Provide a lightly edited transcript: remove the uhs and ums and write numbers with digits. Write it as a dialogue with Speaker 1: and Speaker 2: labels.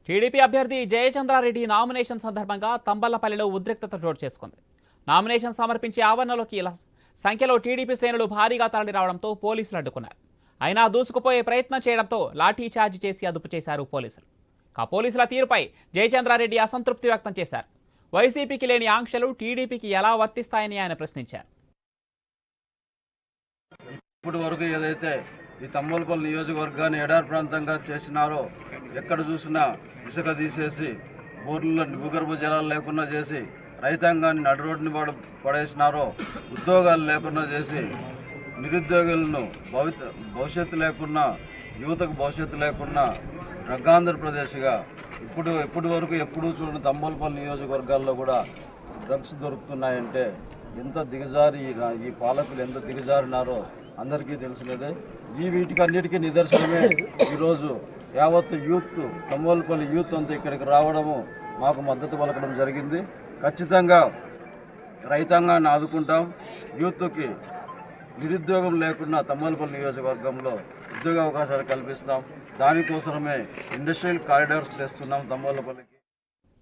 Speaker 1: TDP అభ్యర్థి Jayachandra Reddy nomination సందర్భంగా తంబళ్లపల్లిలో ఉద్రిక్తత చోటు చేసుకుంది. నామినేషన్ సమర్పించే ఆవరణలోకి సంఖ్యలో టీడీపీ శ్రేణులు భారీగా తరలి రావడంతో పోలీసులు అడ్డుకున్నారు. అయినా దూసుకుపోయే ప్రయత్నం చేయడంతో లాఠీచార్జ్ చేసి అదుపు చేశారు పోలీసులు. పోలీసుల తీరుపై జయచంద్రారెడ్డి అసంతృప్తి వ్యక్తం చేశారు. వైసీపీకి లేని ఆంక్షలు టీడీపీకి ఎలా వర్తిస్తాయని ఆయన ప్రశ్నించారు.
Speaker 2: ఇప్పటి వరకు ఏదైతే ఈ తంబలపల్లి నియోజకవర్గాన్ని ఎడారి ప్రాంతంగా చేసినారో, ఎక్కడ చూసినా ఇసుక తీసేసి బోర్లలో భూగర్భ జలాలు లేకుండా చేసి రైతాంగాన్ని నడు రోడ్డుని పడేసినారో, ఉద్యోగాలు లేకుండా చేసి నిరుద్యోగులను భవిష్యత్తు లేకుండా, యువతకు భవిష్యత్తు లేకుండా డ్రగ్గాంధ్రప్రదేశ్గా ఇప్పటి వరకు ఎప్పుడూ చూడని తంబలపల్లి నియోజకవర్గాల్లో కూడా డ్రగ్స్ దొరుకుతున్నాయంటే ఎంత దిగజారి ఈ పాలకులు ఎంత దిగజారినారో అందరికీ తెలిసినదే. వీటికన్నిటికీ నిదర్శనమే ఈరోజు యావత్తు యూత్, తంబలపల్లి యూత్ అంతా ఇక్కడికి రావడము, మాకు మద్దతు పలకడం జరిగింది. ఖచ్చితంగా రైతాంగాన్ని ఆదుకుంటాం. యూత్కి నిరుద్యోగం లేకుండా తంబలపల్లి నియోజకవర్గంలో ఉద్యోగ అవకాశాలు కల్పిస్తాం. దానికోసమే ఇండస్ట్రియల్ కారిడార్స్ తెస్తున్నాం తంబలపల్లికి.